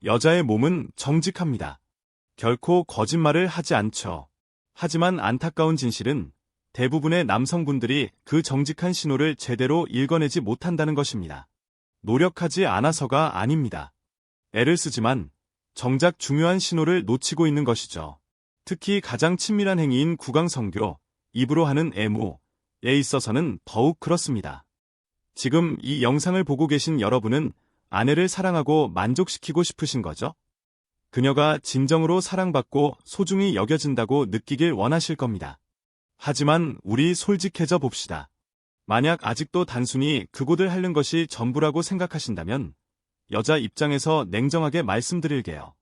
여자의 몸은 정직합니다. 결코 거짓말을 하지 않죠. 하지만 안타까운 진실은 대부분의 남성분들이 그 정직한 신호를 제대로 읽어내지 못한다는 것입니다. 노력하지 않아서가 아닙니다. 애를 쓰지만 정작 중요한 신호를 놓치고 있는 것이죠. 특히 가장 친밀한 행위인 구강성교, 입으로 하는 애무에 있어서는 더욱 그렇습니다. 지금 이 영상을 보고 계신 여러분은 아내를 사랑하고 만족시키고 싶으신 거죠? 그녀가 진정으로 사랑받고 소중히 여겨진다고 느끼길 원하실 겁니다. 하지만 우리 솔직해져 봅시다. 만약 아직도 단순히 그곳을 핥는 것이 전부라고 생각하신다면 여자 입장에서 냉정하게 말씀드릴게요.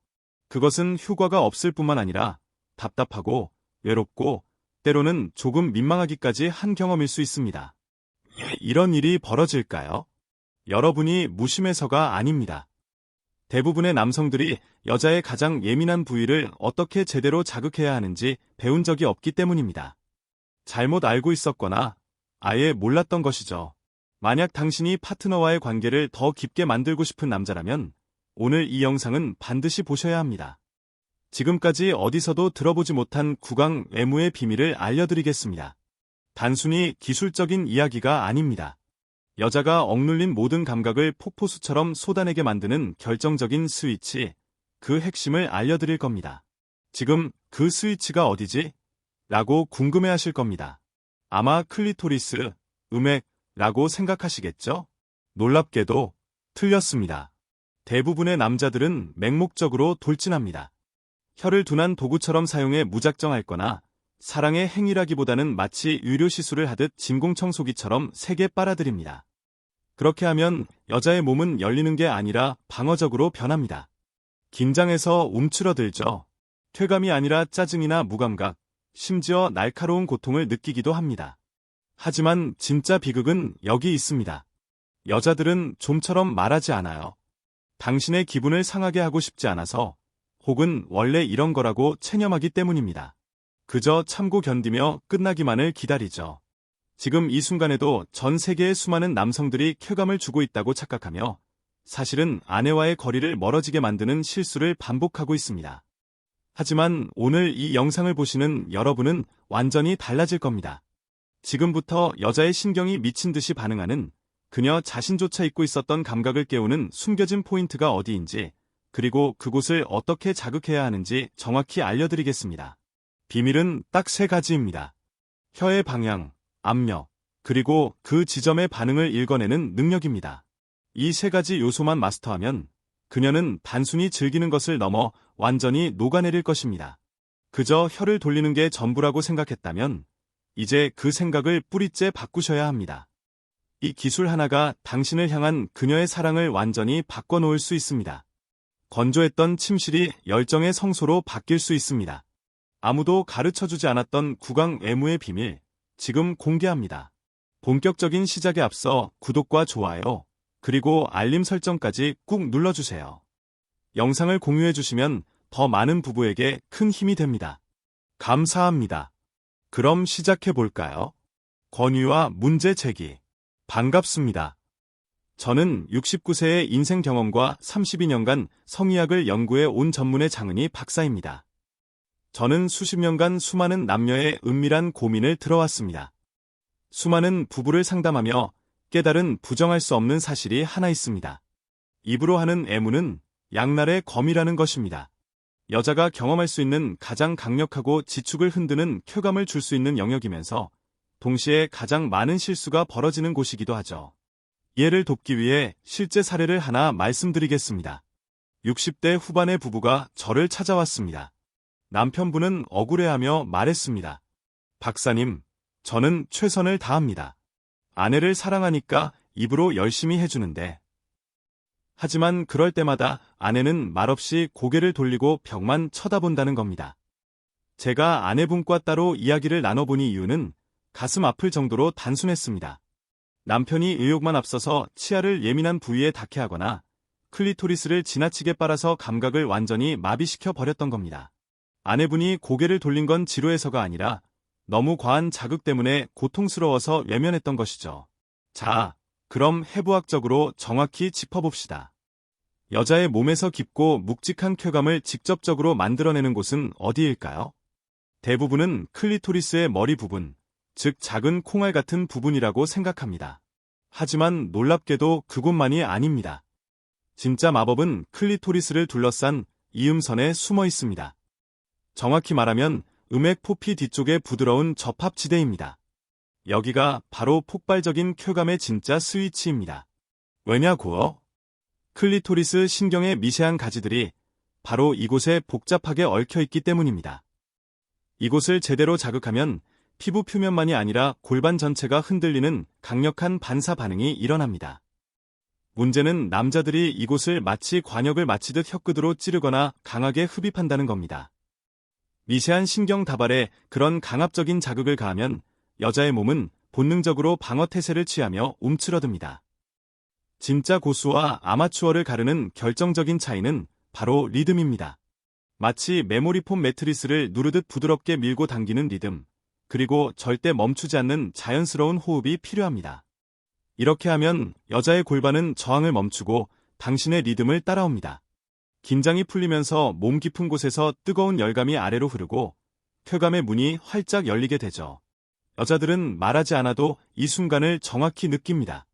그것은 효과가 없을 뿐만 아니라 답답하고 외롭고 때로는 조금 민망하기까지 한 경험일 수 있습니다. 이런 일이 벌어질까요? 여러분이 무심해서가 아닙니다. 대부분의 남성들이 여자의 가장 예민한 부위를 어떻게 제대로 자극해야 하는지 배운 적이 없기 때문입니다. 잘못 알고 있었거나 아예 몰랐던 것이죠. 만약 당신이 파트너와의 관계를 더 깊게 만들고 싶은 남자라면 오늘 이 영상은 반드시 보셔야 합니다. 지금까지 어디서도 들어보지 못한 구강 애무의 비밀을 알려드리겠습니다. 단순히 기술적인 이야기가 아닙니다. 여자가 억눌린 모든 감각을 폭포수처럼 쏟아내게 만드는 결정적인 스위치, 그 핵심을 알려드릴 겁니다. 지금 그 스위치가 어디지? 라고 궁금해하실 겁니다. 아마 클리토리스, 라고 생각하시겠죠? 놀랍게도 틀렸습니다. 대부분의 남자들은 맹목적으로 돌진합니다. 혀를 둔한 도구처럼 사용해 무작정 핥거나 사랑의 행위라기보다는 마치 유료시술을 하듯 진공청소기처럼 세게 빨아들입니다. 그렇게 하면 여자의 몸은 열리는 게 아니라 방어적으로 변합니다. 긴장해서 움츠러들죠. 쾌감이 아니라 짜증이나 무감각, 심지어 날카로운 고통을 느끼기도 합니다. 하지만 진짜 비극은 여기 있습니다. 여자들은 좀처럼 말하지 않아요. 당신의 기분을 상하게 하고 싶지 않아서 혹은 원래 이런 거라고 체념하기 때문입니다. 그저 참고 견디며 끝나기만을 기다리죠. 지금 이 순간에도 전 세계의 수많은 남성들이 쾌감을 주고 있다고 착각하며 사실은 아내와의 거리를 멀어지게 만드는 실수를 반복하고 있습니다. 하지만 오늘 이 영상을 보시는 여러분은 완전히 달라질 겁니다. 지금부터 여자의 신경이 미친 듯이 반응하는 그녀 자신조차 잊고 있었던 감각을 깨우는 숨겨진 포인트가 어디인지 그리고 그곳을 어떻게 자극해야 하는지 정확히 알려드리겠습니다. 비밀은 딱 3가지입니다. 혀의 방향, 압력, 그리고 그 지점의 반응을 읽어내는 능력입니다. 이 3가지 요소만 마스터하면 그녀는 단순히 즐기는 것을 넘어 완전히 녹아내릴 것입니다. 그저 혀를 돌리는 게 전부라고 생각했다면 이제 그 생각을 뿌리째 바꾸셔야 합니다. 이 기술 하나가 당신을 향한 그녀의 사랑을 완전히 바꿔놓을 수 있습니다. 건조했던 침실이 열정의 성소로 바뀔 수 있습니다. 아무도 가르쳐주지 않았던 구강 애무의 비밀, 지금 공개합니다. 본격적인 시작에 앞서 구독과 좋아요, 그리고 알림 설정까지 꾹 눌러주세요. 영상을 공유해주시면 더 많은 부부에게 큰 힘이 됩니다. 감사합니다. 그럼 시작해볼까요? 권유와 문제 제기. 반갑습니다. 저는 69세의 인생 경험과 32년간 성의학을 연구해 온 전문의 장은희 박사입니다. 저는 수십 년간 수많은 남녀의 은밀한 고민을 들어왔습니다. 수많은 부부를 상담하며 깨달은 부정할 수 없는 사실이 하나 있습니다. 입으로 하는 애무는 양날의 검이라는 것입니다. 여자가 경험할 수 있는 가장 강력하고 지축을 흔드는 쾌감을 줄 수 있는 영역이면서 동시에 가장 많은 실수가 벌어지는 곳이기도 하죠. 이해를 돕기 위해 실제 사례를 하나 말씀드리겠습니다. 60대 후반의 부부가 저를 찾아왔습니다. 남편분은 억울해하며 말했습니다. 박사님, 저는 최선을 다합니다. 아내를 사랑하니까 입으로 열심히 해주는데. 하지만 그럴 때마다 아내는 말없이 고개를 돌리고 벽만 쳐다본다는 겁니다. 제가 아내분과 따로 이야기를 나눠보니 이유는 가슴 아플 정도로 단순했습니다. 남편이 의욕만 앞서서 치아를 예민한 부위에 닿게 하거나 클리토리스를 지나치게 빨아서 감각을 완전히 마비시켜 버렸던 겁니다. 아내분이 고개를 돌린 건 지루해서가 아니라 너무 과한 자극 때문에 고통스러워서 외면했던 것이죠. 자, 그럼 해부학적으로 정확히 짚어봅시다. 여자의 몸에서 깊고 묵직한 쾌감을 직접적으로 만들어내는 곳은 어디일까요? 대부분은 클리토리스의 머리 부분, 즉 작은 콩알 같은 부분이라고 생각합니다. 하지만 놀랍게도 그곳만이 아닙니다. 진짜 마법은 클리토리스를 둘러싼 이음선에 숨어 있습니다. 정확히 말하면 음액 포피 뒤쪽의 부드러운 접합지대입니다. 여기가 바로 폭발적인 쾌감의 진짜 스위치입니다. 왜냐고요? 클리토리스 신경의 미세한 가지들이 바로 이곳에 복잡하게 얽혀있기 때문입니다. 이곳을 제대로 자극하면 피부 표면만이 아니라 골반 전체가 흔들리는 강력한 반사 반응이 일어납니다. 문제는 남자들이 이곳을 마치 관역을 마치듯 혀끝으로 찌르거나 강하게 흡입한다는 겁니다. 미세한 신경 다발에 그런 강압적인 자극을 가하면 여자의 몸은 본능적으로 방어 태세를 취하며 움츠러듭니다. 진짜 고수와 아마추어를 가르는 결정적인 차이는 바로 리듬입니다. 마치 메모리폼 매트리스를 누르듯 부드럽게 밀고 당기는 리듬, 그리고 절대 멈추지 않는 자연스러운 호흡이 필요합니다. 이렇게 하면 여자의 골반은 저항을 멈추고 당신의 리듬을 따라옵니다. 긴장이 풀리면서 몸 깊은 곳에서 뜨거운 열감이 아래로 흐르고 쾌감의 문이 활짝 열리게 되죠. 여자들은 말하지 않아도 이 순간을 정확히 느낍니다.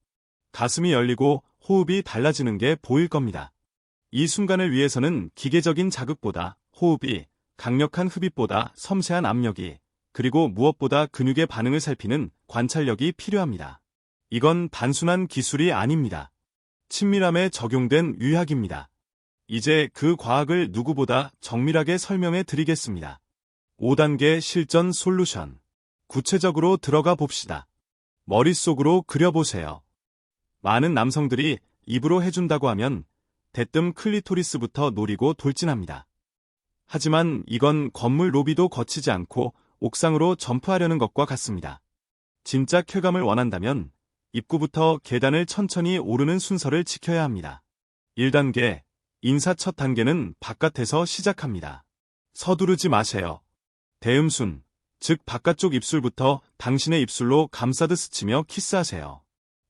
가슴이 열리고 호흡이 달라지는 게 보일 겁니다. 이 순간을 위해서는 기계적인 자극보다 호흡이, 강력한 흡입보다 섬세한 압력이, 그리고 무엇보다 근육의 반응을 살피는 관찰력이 필요합니다. 이건 단순한 기술이 아닙니다. 친밀함에 적용된 의학입니다. 이제 그 과학을 누구보다 정밀하게 설명해 드리겠습니다. 5단계 실전 솔루션. 구체적으로 들어가 봅시다. 머릿속으로 그려보세요. 많은 남성들이 입으로 해준다고 하면 대뜸 클리토리스부터 노리고 돌진합니다. 하지만 이건 건물 로비도 거치지 않고 옥상으로 점프하려는 것과 같습니다. 진짜 쾌감을 원한다면 입구부터 계단을 천천히 오르는 순서를 지켜야 합니다. 1단계, 인사 첫 단계는 바깥에서 시작합니다. 서두르지 마세요. 대음순, 즉 바깥쪽 입술부터 당신의 입술로 감싸듯 스치며 키스하세요.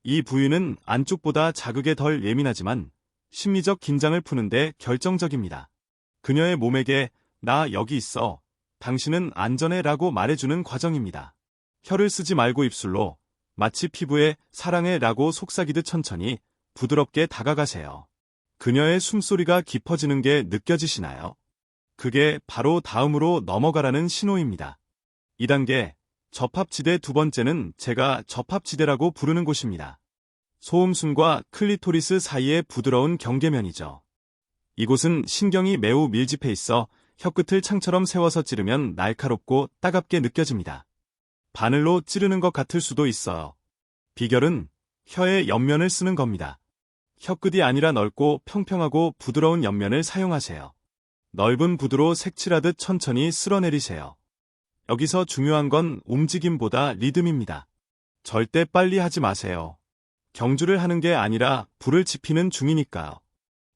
이 부위는 안쪽보다 자극에 덜 예민하지만 심리적 긴장을 푸는데 결정적입니다. 그녀의 몸에게 나 여기 있어, 당신은 안전해 라고 말해주는 과정입니다. 혀를 쓰지 말고 입술로 마치 피부에 사랑해 라고 속삭이듯 천천히 부드럽게 다가가세요. 그녀의 숨소리가 깊어지는 게 느껴지시나요? 그게 바로 다음으로 넘어가라는 신호입니다. 2단계, 접합지대 두 번째는 제가 접합지대라고 부르는 곳입니다. 소음순과 클리토리스 사이의 부드러운 경계면이죠. 이곳은 신경이 매우 밀집해 있어 혀끝을 창처럼 세워서 찌르면 날카롭고 따갑게 느껴집니다. 바늘로 찌르는 것 같을 수도 있어요. 비결은 혀의 옆면을 쓰는 겁니다. 혀끝이 아니라 넓고 평평하고 부드러운 옆면을 사용하세요. 넓은 붓으로 색칠하듯 천천히 쓸어내리세요. 여기서 중요한 건 움직임보다 리듬입니다. 절대 빨리 하지 마세요. 경주를 하는 게 아니라 불을 지피는 중이니까요.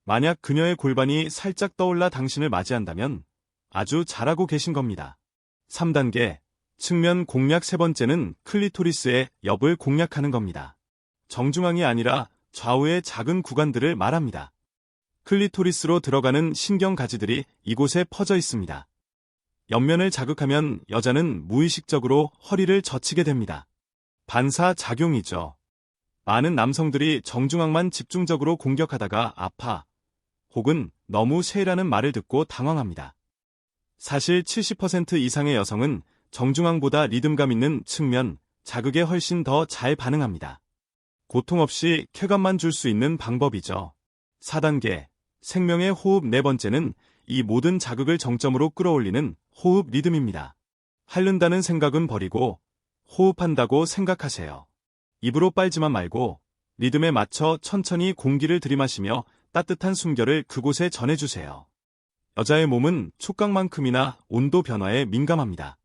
만약 그녀의 골반이 살짝 떠올라 당신을 맞이한다면 아주 잘하고 계신 겁니다. 3단계, 측면 공략 세 번째는 클리토리스의 옆을 공략하는 겁니다. 정중앙이 아니라 좌우의 작은 구간들을 말합니다. 클리토리스로 들어가는 신경 가지들이 이곳에 퍼져 있습니다. 옆면을 자극하면 여자는 무의식적으로 허리를 젖히게 됩니다. 반사작용이죠. 많은 남성들이 정중앙만 집중적으로 공격하다가 아파, 혹은 너무 세라는 말을 듣고 당황합니다. 사실 70% 이상의 여성은 정중앙보다 리듬감 있는 측면, 자극에 훨씬 더 잘 반응합니다. 고통 없이 쾌감만 줄 수 있는 방법이죠. 4단계, 생명의 호흡 네 번째는 이 모든 자극을 정점으로 끌어올리는 호흡 리듬입니다. 핥는다는 생각은 버리고 호흡한다고 생각하세요. 입으로 빨지만 말고 리듬에 맞춰 천천히 공기를 들이마시며 따뜻한 숨결을 그곳에 전해주세요. 여자의 몸은 촉각만큼이나 온도 변화에 민감합니다.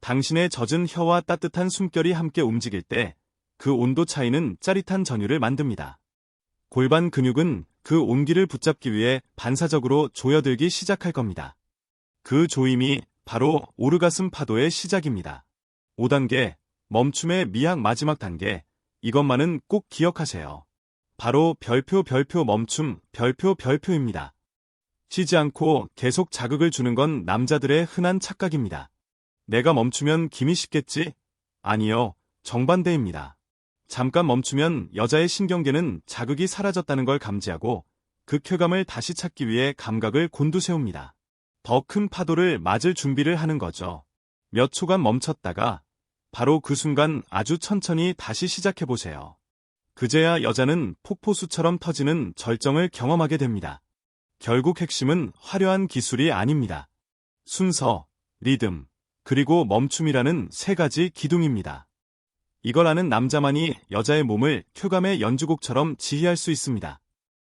당신의 젖은 혀와 따뜻한 숨결이 함께 움직일 때 그 온도 차이는 짜릿한 전율을 만듭니다. 골반 근육은 그 온기를 붙잡기 위해 반사적으로 조여들기 시작할 겁니다. 그 조임이 바로 오르가슴 파도의 시작입니다. 5단계, 멈춤의 미학 마지막 단계, 이것만은 꼭 기억하세요. 바로 별표 별표 멈춤 별표 별표입니다. 쉬지 않고 계속 자극을 주는 건 남자들의 흔한 착각입니다. 내가 멈추면 김이 식겠지? 아니요, 정반대입니다. 잠깐 멈추면 여자의 신경계는 자극이 사라졌다는 걸 감지하고 그 쾌감을 다시 찾기 위해 감각을 곤두세웁니다. 더 큰 파도를 맞을 준비를 하는 거죠. 몇 초간 멈췄다가 바로 그 순간 아주 천천히 다시 시작해보세요. 그제야 여자는 폭포수처럼 터지는 절정을 경험하게 됩니다. 결국 핵심은 화려한 기술이 아닙니다. 순서, 리듬, 그리고 멈춤이라는 세 가지 기둥입니다. 이걸 아는 남자만이 여자의 몸을 쾌감의 연주곡처럼 지휘할 수 있습니다.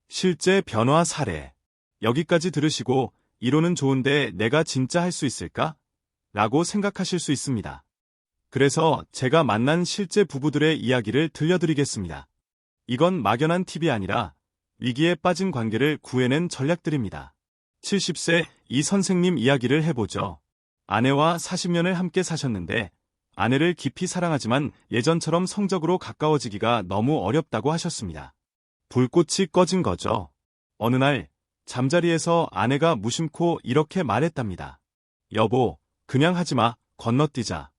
실제 변화 사례. 여기까지 들으시고 이론은 좋은데 내가 진짜 할 수 있을까? 라고 생각하실 수 있습니다. 그래서 제가 만난 실제 부부들의 이야기를 들려드리겠습니다. 이건 막연한 팁이 아니라 위기에 빠진 관계를 구해낸 전략들입니다. 70세 이 선생님 이야기를 해보죠. 아내와 40년을 함께 사셨는데 아내를 깊이 사랑하지만 예전처럼 성적으로 가까워지기가 너무 어렵다고 하셨습니다. 불꽃이 꺼진 거죠. 어느 날 잠자리에서 아내가 무심코 이렇게 말했답니다. 여보, 그냥 하지마, 건너뛰자.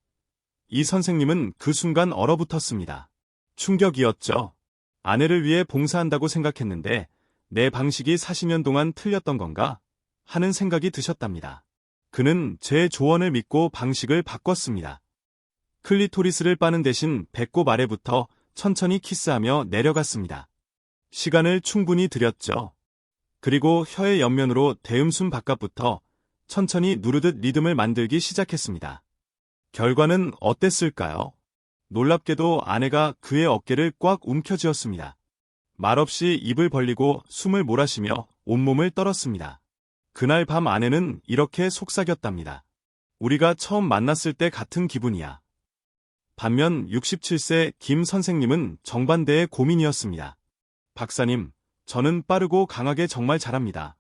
이 선생님은 그 순간 얼어붙었습니다. 충격이었죠. 아내를 위해 봉사한다고 생각했는데 내 방식이 40년 동안 틀렸던 건가? 하는 생각이 드셨답니다. 그는 제 조언을 믿고 방식을 바꿨습니다. 클리토리스를 빠는 대신 배꼽 아래부터 천천히 키스하며 내려갔습니다. 시간을 충분히 들였죠. 그리고 혀의 옆면으로 대음순 바깥부터 천천히 누르듯 리듬을 만들기 시작했습니다. 결과는 어땠을까요? 놀랍게도 아내가 그의 어깨를 꽉 움켜쥐었습니다. 말없이 입을 벌리고 숨을 몰아쉬며 온몸을 떨었습니다. 그날 밤 아내는 이렇게 속삭였답니다. 우리가 처음 만났을 때 같은 기분이야. 반면 67세 김 선생님은 정반대의 고민이었습니다. 박사님, 저는 빠르고 강하게 정말 잘합니다.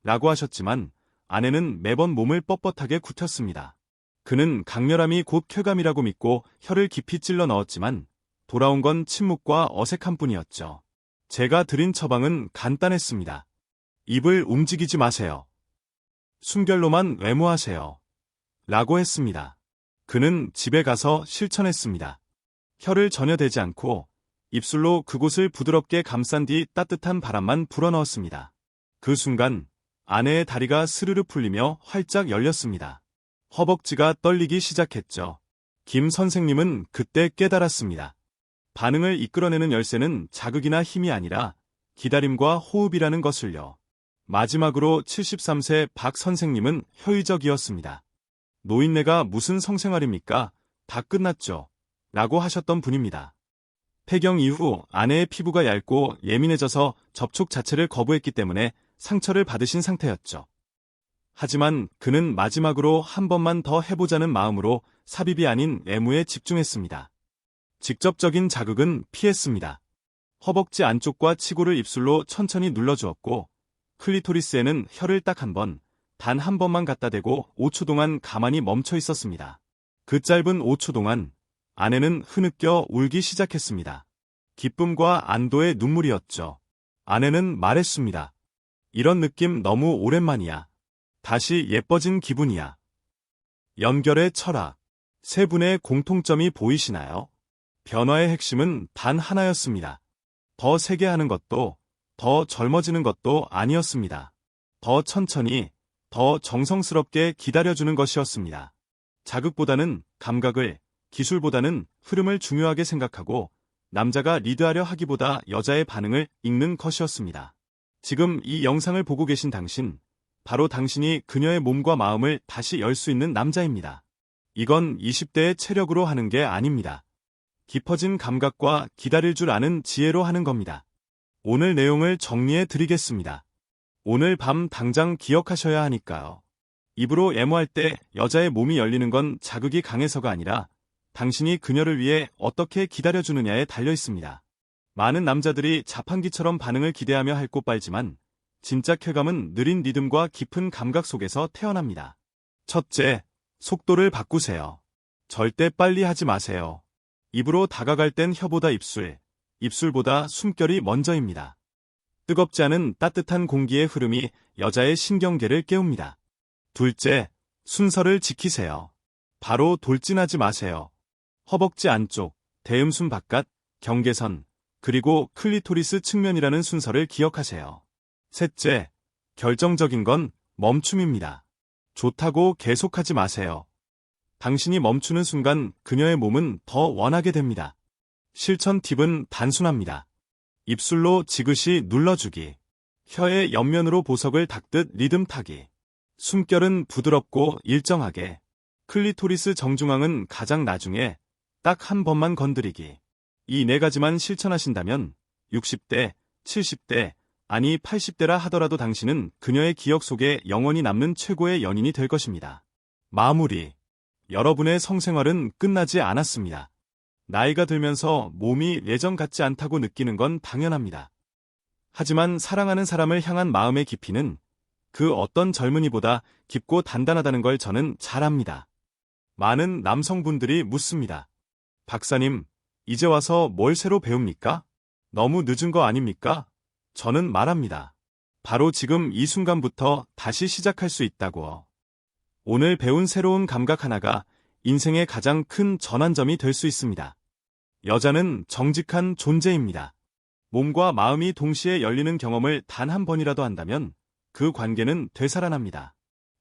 라고 하셨지만 아내는 매번 몸을 뻣뻣하게 굽혔습니다. 그는 강렬함이 곧 쾌감이라고 믿고 혀를 깊이 찔러 넣었지만 돌아온 건 침묵과 어색함 뿐이었죠. 제가 드린 처방은 간단했습니다. 입을 움직이지 마세요. 숨결로만 외모하세요. 라고 했습니다. 그는 집에 가서 실천했습니다. 혀를 전혀 대지 않고 입술로 그곳을 부드럽게 감싼 뒤 따뜻한 바람만 불어넣었습니다. 그 순간 아내의 다리가 스르르 풀리며 활짝 열렸습니다. 허벅지가 떨리기 시작했죠. 김 선생님은 그때 깨달았습니다. 반응을 이끌어내는 열쇠는 자극이나 힘이 아니라 기다림과 호흡이라는 것을요. 마지막으로 73세 박 선생님은 효의적이었습니다. 노인네가 무슨 성생활입니까? 다 끝났죠. 라고 하셨던 분입니다. 폐경 이후 아내의 피부가 얇고 예민해져서 접촉 자체를 거부했기 때문에 상처를 받으신 상태였죠. 하지만 그는 마지막으로 한 번만 더 해보자는 마음으로 삽입이 아닌 외모에 집중했습니다. 직접적인 자극은 피했습니다. 허벅지 안쪽과 치골을 입술로 천천히 눌러주었고 클리토리스에는 혀를 딱 한 번, 단 한 번만 갖다 대고 5초 동안 가만히 멈춰 있었습니다. 그 짧은 5초 동안 아내는 흐느껴 울기 시작했습니다. 기쁨과 안도의 눈물이었죠. 아내는 말했습니다. 이런 느낌 너무 오랜만이야. 다시 예뻐진 기분이야. 연결의 철학. 세 분의 공통점이 보이시나요? 변화의 핵심은 단 하나였습니다. 더 세게 하는 것도, 더 젊어지는 것도 아니었습니다. 더 천천히, 더 정성스럽게 기다려주는 것이었습니다. 자극보다는 감각을, 기술보다는 흐름을 중요하게 생각하고 남자가 리드하려 하기보다 여자의 반응을 읽는 것이었습니다. 지금 이 영상을 보고 계신 당신, 바로 당신이 그녀의 몸과 마음을 다시 열 수 있는 남자입니다. 이건 20대의 체력으로 하는 게 아닙니다. 깊어진 감각과 기다릴 줄 아는 지혜로 하는 겁니다. 오늘 내용을 정리해 드리겠습니다. 오늘 밤 당장 기억하셔야 하니까요. 입으로 애모할 때 여자의 몸이 열리는 건 자극이 강해서가 아니라 당신이 그녀를 위해 어떻게 기다려주느냐에 달려 있습니다. 많은 남자들이 자판기처럼 반응을 기대하며 할 곳 빨지만 진짜 쾌감은 느린 리듬과 깊은 감각 속에서 태어납니다. 첫째, 속도를 바꾸세요. 절대 빨리 하지 마세요. 입으로 다가갈 땐 혀보다 입술, 입술보다 숨결이 먼저입니다. 뜨겁지 않은 따뜻한 공기의 흐름이 여자의 신경계를 깨웁니다. 둘째, 순서를 지키세요. 바로 돌진하지 마세요. 허벅지 안쪽, 대음순 바깥, 경계선, 그리고 클리토리스 측면이라는 순서를 기억하세요. 셋째, 결정적인 건 멈춤입니다. 좋다고 계속하지 마세요. 당신이 멈추는 순간 그녀의 몸은 더 원하게 됩니다. 실천 팁은 단순합니다. 입술로 지그시 눌러주기. 혀의 옆면으로 보석을 닦듯 리듬 타기. 숨결은 부드럽고 일정하게. 클리토리스 정중앙은 가장 나중에 딱 한 번만 건드리기. 이 네 가지만 실천하신다면 60대, 70대, 아니 80대라 하더라도 당신은 그녀의 기억 속에 영원히 남는 최고의 연인이 될 것입니다. 마무리. 여러분의 성생활은 끝나지 않았습니다. 나이가 들면서 몸이 예전 같지 않다고 느끼는 건 당연합니다. 하지만 사랑하는 사람을 향한 마음의 깊이는 그 어떤 젊은이보다 깊고 단단하다는 걸 저는 잘 압니다. 많은 남성분들이 묻습니다. 박사님, 이제 와서 뭘 새로 배웁니까? 너무 늦은 거 아닙니까? 저는 말합니다. 바로 지금 이 순간부터 다시 시작할 수 있다고. 오늘 배운 새로운 감각 하나가 인생의 가장 큰 전환점이 될 수 있습니다. 여자는 정직한 존재입니다. 몸과 마음이 동시에 열리는 경험을 단 한 번이라도 한다면 그 관계는 되살아납니다.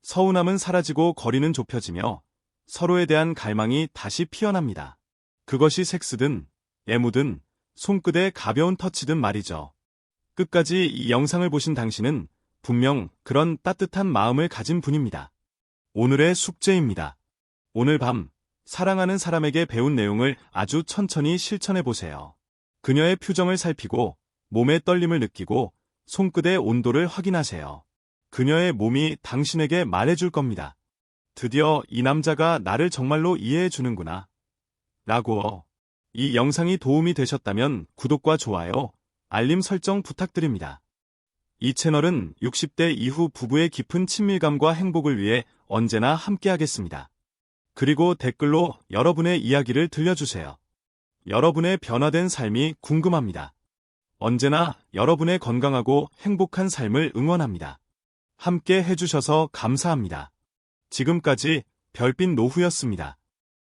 서운함은 사라지고 거리는 좁혀지며 서로에 대한 갈망이 다시 피어납니다. 그것이 섹스든 애무든 손끝의 가벼운 터치든 말이죠. 끝까지 이 영상을 보신 당신은 분명 그런 따뜻한 마음을 가진 분입니다. 오늘의 숙제입니다. 오늘 밤 사랑하는 사람에게 배운 내용을 아주 천천히 실천해 보세요. 그녀의 표정을 살피고 몸의 떨림을 느끼고 손끝의 온도를 확인하세요. 그녀의 몸이 당신에게 말해줄 겁니다. 드디어 이 남자가 나를 정말로 이해해 주는구나. 라고. 이 영상이 도움이 되셨다면 구독과 좋아요, 알림 설정 부탁드립니다. 이 채널은 60대 이후 부부의 깊은 친밀감과 행복을 위해 언제나 함께하겠습니다. 그리고 댓글로 여러분의 이야기를 들려주세요. 여러분의 변화된 삶이 궁금합니다. 언제나 여러분의 건강하고 행복한 삶을 응원합니다. 함께 해주셔서 감사합니다. 지금까지 별빛 노후였습니다.